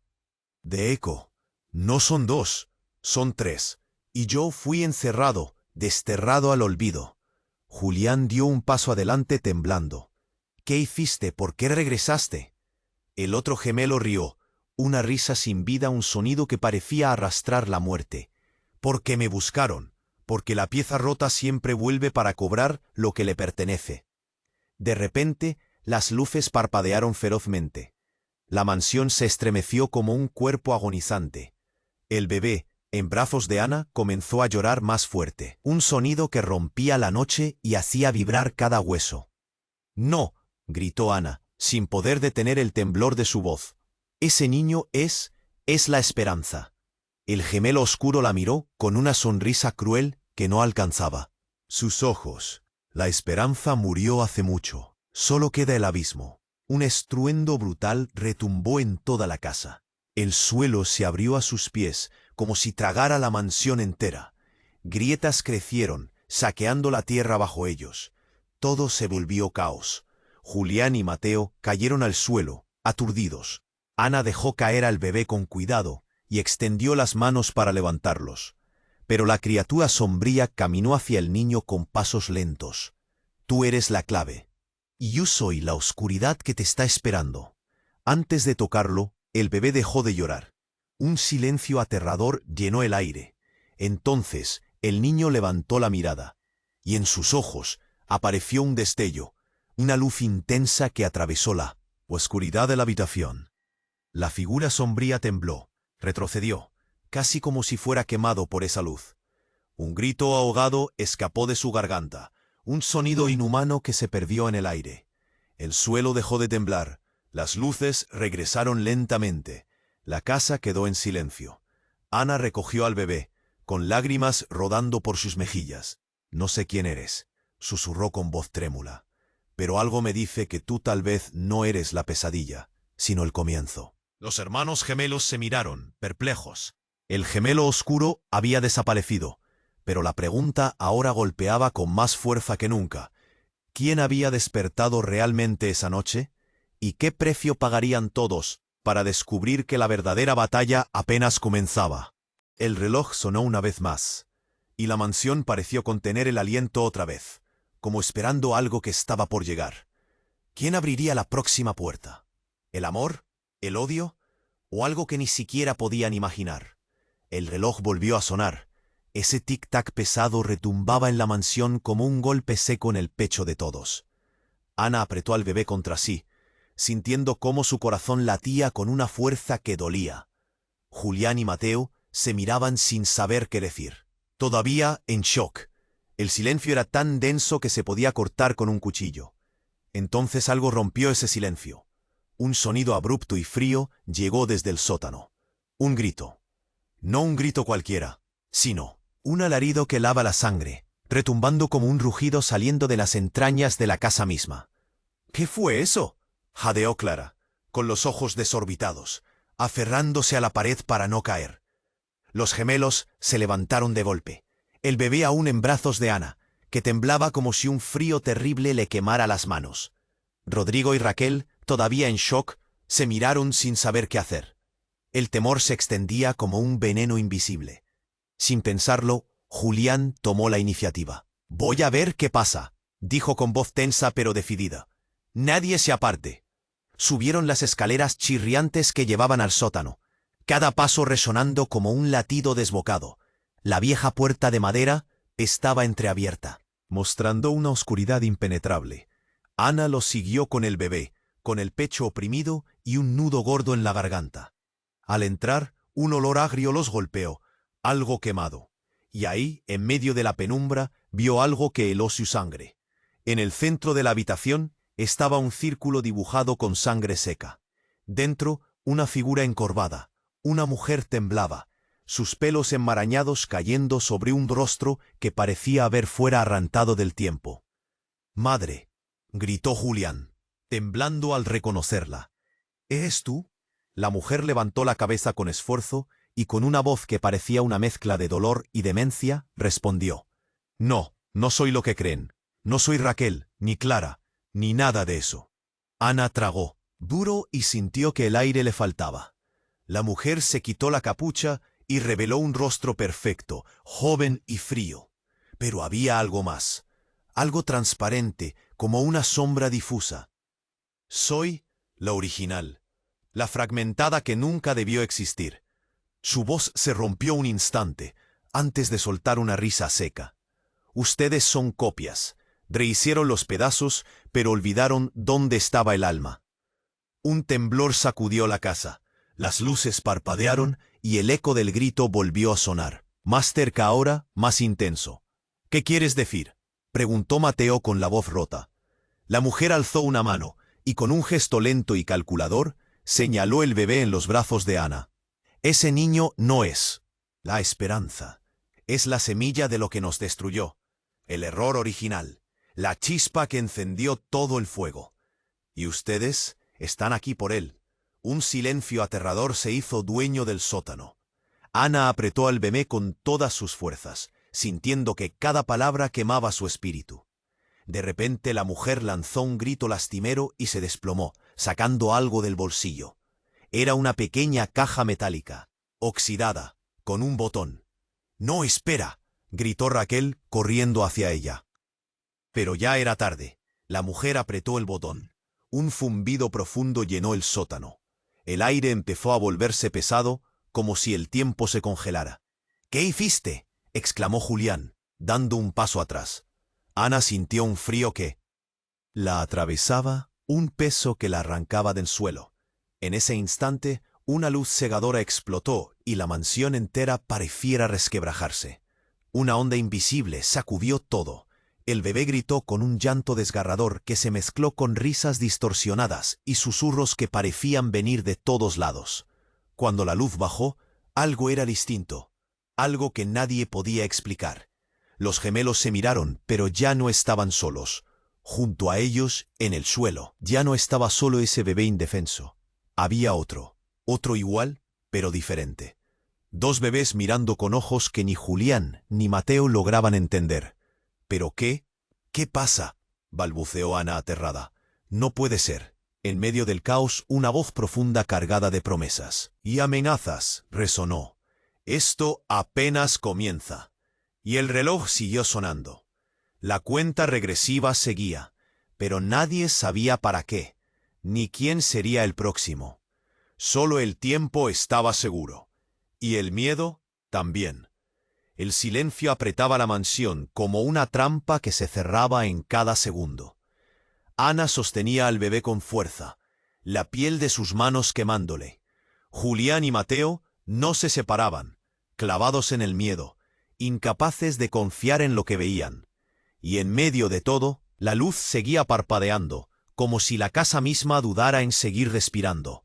de eco. No son dos, son tres. Y yo fui encerrado, desterrado al olvido. Julián dio un paso adelante temblando. ¿Qué hiciste? ¿Por qué regresaste? El otro gemelo rió. Una risa sin vida, un sonido que parecía arrastrar la muerte. Porque me buscaron, porque la pieza rota siempre vuelve para cobrar lo que le pertenece. De repente, las luces parpadearon ferozmente. La mansión se estremeció como un cuerpo agonizante. El bebé, en brazos de Ana, comenzó a llorar más fuerte. Un sonido que rompía la noche y hacía vibrar cada hueso. «No», gritó Ana, sin poder detener el temblor de su voz. «Ese niño es la esperanza». El gemelo oscuro la miró con una sonrisa cruel que no alcanzaba. Sus ojos. La esperanza murió hace mucho. Solo queda el abismo. Un estruendo brutal retumbó en toda la casa. El suelo se abrió a sus pies, como si tragara la mansión entera. Grietas crecieron, saqueando la tierra bajo ellos. Todo se volvió caos. Julián y Mateo cayeron al suelo, aturdidos. Ana dejó caer al bebé con cuidado y extendió las manos para levantarlos. Pero la criatura sombría caminó hacia el niño con pasos lentos. «Tú eres la clave. Y yo soy la oscuridad que te está esperando». Antes de tocarlo, el bebé dejó de llorar. Un silencio aterrador llenó el aire. Entonces, el niño levantó la mirada, y en sus ojos apareció un destello, una luz intensa que atravesó la oscuridad de la habitación. La figura sombría tembló, retrocedió, casi como si fuera quemado por esa luz. Un grito ahogado escapó de su garganta, un sonido inhumano que se perdió en el aire. El suelo dejó de temblar, las luces regresaron lentamente, la casa quedó en silencio. Ana recogió al bebé, con lágrimas rodando por sus mejillas. «No sé quién eres», susurró con voz trémula, «pero algo me dice que tú tal vez no eres la pesadilla, sino el comienzo». Los hermanos gemelos se miraron, perplejos. El gemelo oscuro había desaparecido, pero la pregunta ahora golpeaba con más fuerza que nunca. ¿Quién había despertado realmente esa noche? ¿Y qué precio pagarían todos para descubrir que la verdadera batalla apenas comenzaba? El reloj sonó una vez más, y la mansión pareció contener el aliento otra vez, como esperando algo que estaba por llegar. ¿Quién abriría la próxima puerta? ¿El amor? ¿El odio? ¿O algo que ni siquiera podían imaginar? El reloj volvió a sonar. Ese tic-tac pesado retumbaba en la mansión como un golpe seco en el pecho de todos. Ana apretó al bebé contra sí, sintiendo cómo su corazón latía con una fuerza que dolía. Julián y Mateo se miraban sin saber qué decir, todavía en shock. El silencio era tan denso que se podía cortar con un cuchillo. Entonces algo rompió ese silencio. Un sonido abrupto y frío llegó desde el sótano. Un grito. No un grito cualquiera, sino un alarido que lava la sangre, retumbando como un rugido saliendo de las entrañas de la casa misma. «¿Qué fue eso?», jadeó Clara, con los ojos desorbitados, aferrándose a la pared para no caer. Los gemelos se levantaron de golpe, el bebé aún en brazos de Ana, que temblaba como si un frío terrible le quemara las manos. Rodrigo y Raquel, todavía en shock, se miraron sin saber qué hacer. El temor se extendía como un veneno invisible. Sin pensarlo, Julián tomó la iniciativa. «Voy a ver qué pasa», dijo con voz tensa pero decidida. «Nadie se aparte». Subieron las escaleras chirriantes que llevaban al sótano, cada paso resonando como un latido desbocado. La vieja puerta de madera estaba entreabierta, mostrando una oscuridad impenetrable. Ana los siguió con el bebé, con el pecho oprimido y un nudo gordo en la garganta. Al entrar, un olor agrio los golpeó, algo quemado, y ahí, en medio de la penumbra, vio algo que heló su sangre. En el centro de la habitación estaba un círculo dibujado con sangre seca. Dentro, una figura encorvada, una mujer temblaba, sus pelos enmarañados cayendo sobre un rostro que parecía haber fuera arrancado del tiempo. «Madre», gritó Julián, temblando al reconocerla. «¿Eres tú?». La mujer levantó la cabeza con esfuerzo y con una voz que parecía una mezcla de dolor y demencia, respondió: «No, no soy lo que creen. No soy Raquel, ni Clara, ni nada de eso». Ana tragó, duro, y sintió que el aire le faltaba. La mujer se quitó la capucha y reveló un rostro perfecto, joven y frío. Pero había algo más, algo transparente, como una sombra difusa. «Soy la original, la fragmentada que nunca debió existir». Su voz se rompió un instante, antes de soltar una risa seca. «Ustedes son copias. Rehicieron los pedazos, pero olvidaron dónde estaba el alma». Un temblor sacudió la casa. Las luces parpadearon y el eco del grito volvió a sonar, más cerca ahora, más intenso. «¿Qué quieres decir?», preguntó Mateo con la voz rota. La mujer alzó una mano y con un gesto lento y calculador señaló el bebé en los brazos de Ana. «Ese niño no es la esperanza. Es la semilla de lo que nos destruyó, el error original, la chispa que encendió todo el fuego. Y ustedes están aquí por él». Un silencio aterrador se hizo dueño del sótano. Ana apretó al bebé con todas sus fuerzas, sintiendo que cada palabra quemaba su espíritu. De repente la mujer lanzó un grito lastimero y se desplomó, sacando algo del bolsillo. Era una pequeña caja metálica, oxidada, con un botón. «No, espera», gritó Raquel, corriendo hacia ella. Pero ya era tarde. La mujer apretó el botón. Un zumbido profundo llenó el sótano. El aire empezó a volverse pesado, como si el tiempo se congelara. «¿Qué hiciste?», exclamó Julián, dando un paso atrás. Ana sintió un frío que la atravesaba, un peso que la arrancaba del suelo. En ese instante, Una luz cegadora explotó y la mansión entera pareciera resquebrajarse. Una onda invisible sacudió todo. El bebé gritó con un llanto desgarrador que se mezcló con risas distorsionadas y susurros que parecían venir de todos lados. Cuando la luz bajó, algo era distinto, algo que nadie podía explicar. Los gemelos se miraron, pero ya no estaban solos. Junto a ellos, en el suelo, ya no estaba solo ese bebé indefenso. Había otro igual, pero diferente. Dos bebés mirando con ojos que ni Julián ni Mateo lograban entender. ¿Pero qué? ¿Qué pasa?, balbuceó Ana aterrada. No puede ser. En medio del caos, una voz profunda cargada de promesas y amenazas resonó. Esto apenas comienza. Y el reloj siguió sonando. La cuenta regresiva seguía, pero nadie sabía para qué, ni quién sería el próximo. Solo el tiempo estaba seguro. Y el miedo también. El silencio apretaba la mansión como una trampa que se cerraba en cada segundo. Ana sostenía al bebé con fuerza, la piel de sus manos quemándole. Julián y Mateo no se separaban, clavados en el miedo, incapaces de confiar en lo que veían. Y en medio de todo, la luz seguía parpadeando, como si la casa misma dudara en seguir respirando.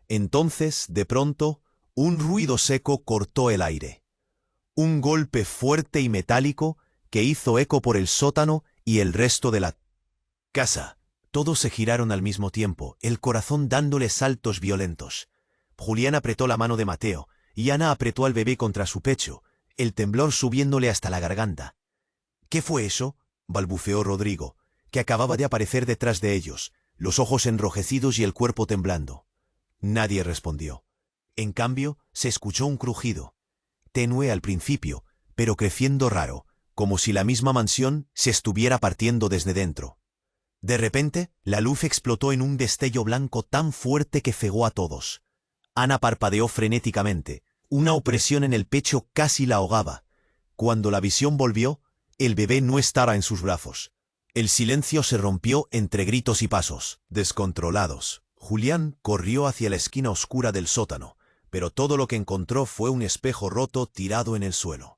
Entonces, de pronto, un ruido seco cortó el aire. Un golpe fuerte y metálico que hizo eco por el sótano y el resto de la casa. Todos se giraron al mismo tiempo, el corazón dándole saltos violentos. Julián apretó la mano de Mateo, y Ana apretó al bebé contra su pecho, el temblor subiéndole hasta la garganta. —¿Qué fue eso? —balbuceó Rodrigo, que acababa de aparecer detrás de ellos, los ojos enrojecidos y el cuerpo temblando. Nadie respondió. En cambio, se escuchó un crujido, tenue al principio, pero creciendo raro, como si la misma mansión se estuviera partiendo desde dentro. De repente, la luz explotó en un destello blanco tan fuerte que cegó a todos. Ana parpadeó frenéticamente, una opresión en el pecho casi la ahogaba. Cuando la visión volvió, el bebé no estaba en sus brazos. El silencio se rompió entre gritos y pasos, descontrolados. Julián corrió hacia la esquina oscura del sótano, pero todo lo que encontró fue un espejo roto tirado en el suelo.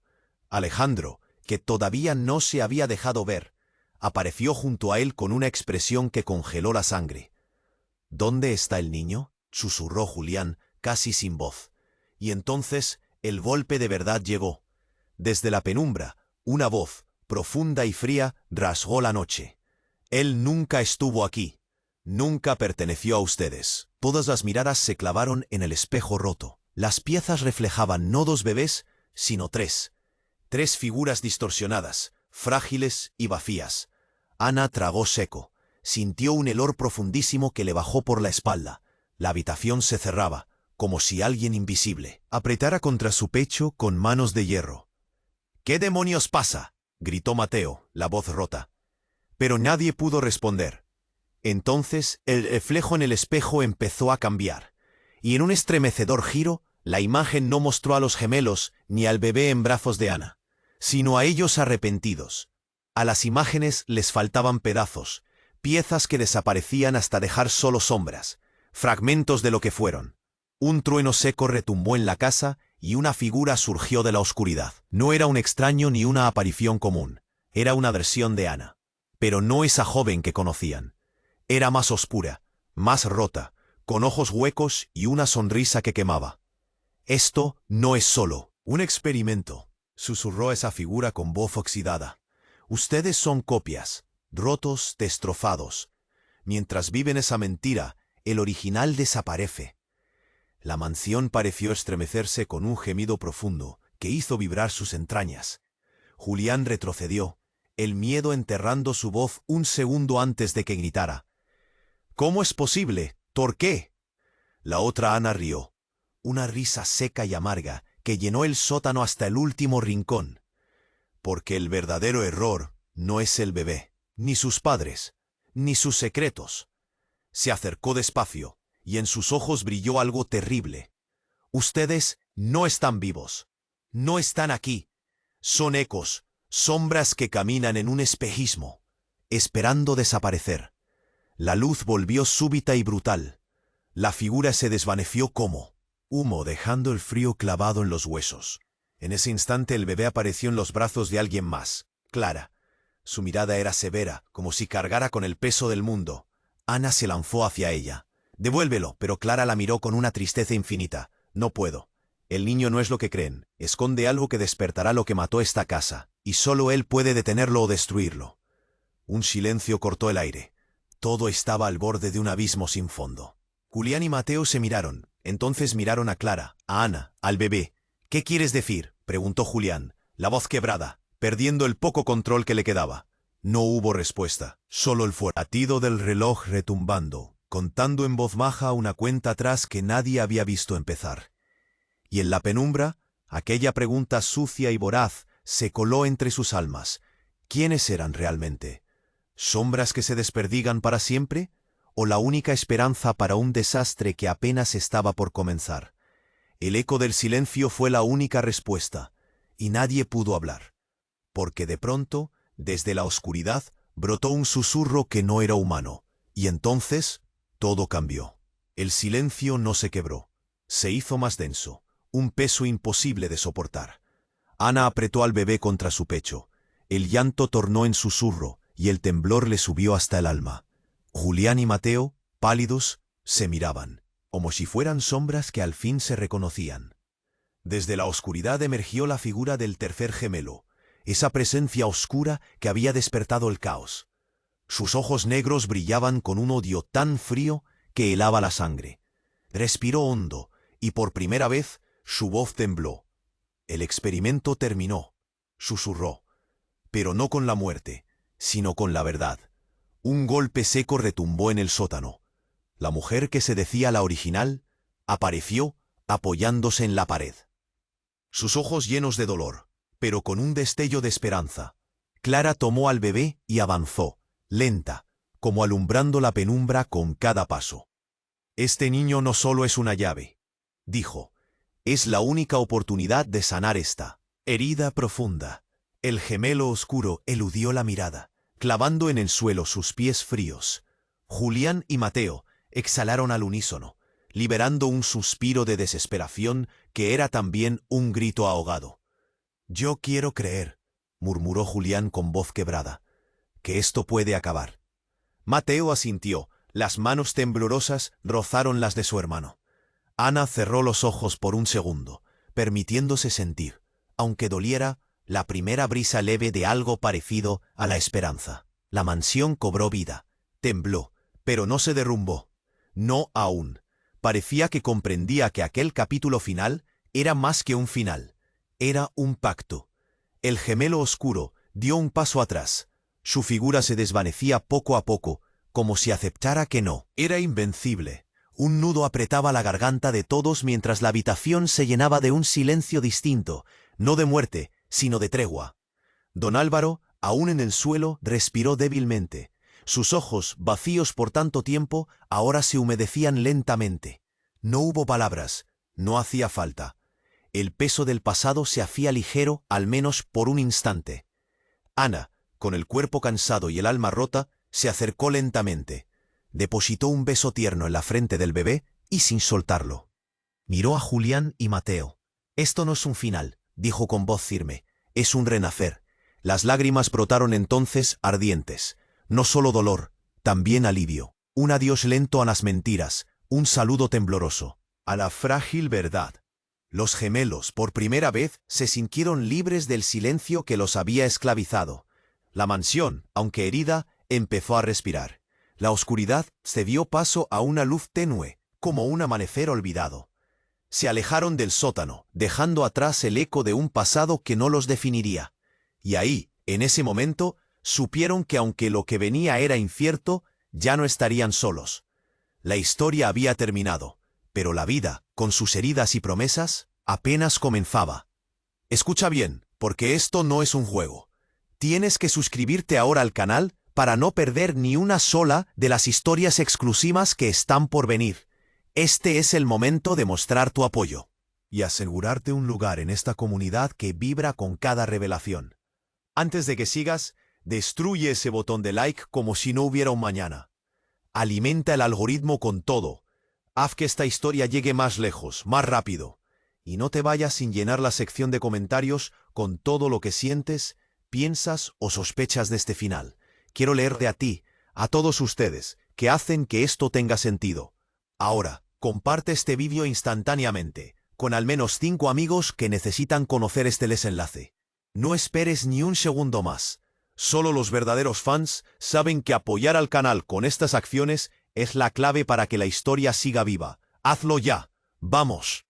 Alejandro, que todavía no se había dejado ver, apareció junto a él con una expresión que congeló la sangre. —¿Dónde está el niño? —susurró Julián, casi sin voz. Y entonces el golpe de verdad llegó. Desde la penumbra, una voz, profunda y fría, rasgó la noche. Él nunca estuvo aquí. Nunca perteneció a ustedes. Todas las miradas se clavaron en el espejo roto. Las piezas reflejaban no dos bebés, sino tres. Tres figuras distorsionadas, frágiles y vacías. Ana tragó seco. Sintió un helor profundísimo que le bajó por la espalda. La habitación se cerraba, como si alguien invisible apretara contra su pecho con manos de hierro. —¿Qué demonios pasa? —gritó Mateo, la voz rota. Pero nadie pudo responder. Entonces el reflejo en el espejo empezó a cambiar, y en un estremecedor giro, la imagen no mostró a los gemelos ni al bebé en brazos de Ana, sino a ellos arrepentidos. A las imágenes les faltaban pedazos, piezas que desaparecían hasta dejar solo sombras, fragmentos de lo que fueron. Un trueno seco retumbó en la casa y una figura surgió de la oscuridad. No era un extraño ni una aparición común, era una versión de Ana. Pero no esa joven que conocían. Era más oscura, más rota, con ojos huecos y una sonrisa que quemaba. —Esto no es solo un experimento —susurró esa figura con voz oxidada. Ustedes son copias, rotos, destrozados. Mientras viven esa mentira, el original desaparece. La mansión pareció estremecerse con un gemido profundo que hizo vibrar sus entrañas. Julián retrocedió, el miedo enterrando su voz un segundo antes de que gritara. —¿Cómo es posible? ¿Por qué? La otra Ana rió, una risa seca y amarga que llenó el sótano hasta el último rincón. Porque el verdadero error no es el bebé, ni sus padres, ni sus secretos. Se acercó despacio, y en sus ojos brilló algo terrible. Ustedes no están vivos, no están aquí. Son ecos, sombras que caminan en un espejismo, esperando desaparecer. La luz volvió súbita y brutal. La figura se desvaneció como Humo dejando el frío clavado en los huesos. En ese instante el bebé apareció en los brazos de alguien más, Clara. Su mirada era severa, como si cargara con el peso del mundo. Ana se lanzó hacia ella. «Devuélvelo», pero Clara la miró con una tristeza infinita. «No puedo. El niño no es lo que creen. Esconde algo que despertará lo que mató esta casa, y solo él puede detenerlo o destruirlo». Un silencio cortó el aire. Todo estaba al borde de un abismo sin fondo. Julián y Mateo se miraron. Entonces miraron a Clara, a Ana, al bebé. «¿Qué quieres decir?», preguntó Julián, la voz quebrada, perdiendo el poco control que le quedaba. No hubo respuesta, solo el fuerte latido del reloj retumbando, contando en voz baja una cuenta atrás que nadie había visto empezar. Y en la penumbra, aquella pregunta sucia y voraz se coló entre sus almas. ¿Quiénes eran realmente? ¿Sombras que se desperdigan para siempre? ¿O la única esperanza para un desastre que apenas estaba por comenzar? El eco del silencio fue la única respuesta, y nadie pudo hablar. Porque de pronto, desde la oscuridad, brotó un susurro que no era humano, y entonces todo cambió. El silencio no se quebró, se hizo más denso, un peso imposible de soportar. Ana apretó al bebé contra su pecho. El llanto tornó en susurro, y el temblor le subió hasta el alma. Julián y Mateo, pálidos, se miraban, como si fueran sombras que al fin se reconocían. Desde la oscuridad emergió la figura del tercer gemelo, esa presencia oscura que había despertado el caos. Sus ojos negros brillaban con un odio tan frío que helaba la sangre. Respiró hondo, y por primera vez su voz tembló. «El experimento terminó», susurró, «pero no con la muerte, sino con la verdad». Un golpe seco retumbó en el sótano. La mujer que se decía la original apareció apoyándose en la pared. Sus ojos llenos de dolor, pero con un destello de esperanza. Clara tomó al bebé y avanzó, lenta, como alumbrando la penumbra con cada paso. «Este niño no solo es una llave», dijo, «es la única oportunidad de sanar esta herida profunda». El gemelo oscuro eludió la mirada, clavando en el suelo sus pies fríos. Julián y Mateo exhalaron al unísono, liberando un suspiro de desesperación que era también un grito ahogado. «Yo quiero creer», murmuró Julián con voz quebrada, «que esto puede acabar». Mateo asintió, las manos temblorosas rozaron las de su hermano. Ana cerró los ojos por un segundo, permitiéndose sentir, aunque doliera, la primera brisa leve de algo parecido a la esperanza. La mansión cobró vida, tembló, pero no se derrumbó. No aún. Parecía que comprendía que aquel capítulo final era más que un final. Era un pacto. El gemelo oscuro dio un paso atrás. Su figura se desvanecía poco a poco, como si aceptara que no. Era invencible. Un nudo apretaba la garganta de todos mientras la habitación se llenaba de un silencio distinto, no de muerte, sino de tregua. Don Álvaro, aún en el suelo, respiró débilmente. Sus ojos, vacíos por tanto tiempo, ahora se humedecían lentamente. No hubo palabras, no hacía falta. El peso del pasado se hacía ligero, al menos por un instante. Ana, con el cuerpo cansado y el alma rota, se acercó lentamente. Depositó un beso tierno en la frente del bebé y sin soltarlo. Miró a Julián y Mateo. «Esto no es un final», dijo con voz firme, «es un renacer». Las lágrimas brotaron entonces ardientes. No solo dolor, también alivio. Un adiós lento a las mentiras, un saludo tembloroso a la frágil verdad. Los gemelos, por primera vez, se sintieron libres del silencio que los había esclavizado. La mansión, aunque herida, empezó a respirar. La oscuridad cedió paso a una luz tenue, como un amanecer olvidado. Se alejaron del sótano, dejando atrás el eco de un pasado que no los definiría. Y ahí, en ese momento, supieron que aunque lo que venía era incierto, ya no estarían solos. La historia había terminado, pero la vida, con sus heridas y promesas, apenas comenzaba. Escucha bien, porque esto no es un juego. Tienes que suscribirte ahora al canal para no perder ni una sola de las historias exclusivas que están por venir. Este es el momento de mostrar tu apoyo y asegurarte un lugar en esta comunidad que vibra con cada revelación. Antes de que sigas, destruye ese botón de like como si no hubiera un mañana. Alimenta el algoritmo con todo. Haz que esta historia llegue más lejos, más rápido. Y no te vayas sin llenar la sección de comentarios con todo lo que sientes, piensas o sospechas de este final. Quiero leer de a ti, a todos ustedes, que hacen que esto tenga sentido. Ahora, comparte este vídeo instantáneamente, con al menos 5 amigos que necesitan conocer este desenlace. No esperes ni un segundo más. Solo los verdaderos fans saben que apoyar al canal con estas acciones es la clave para que la historia siga viva. ¡Hazlo ya! ¡Vamos!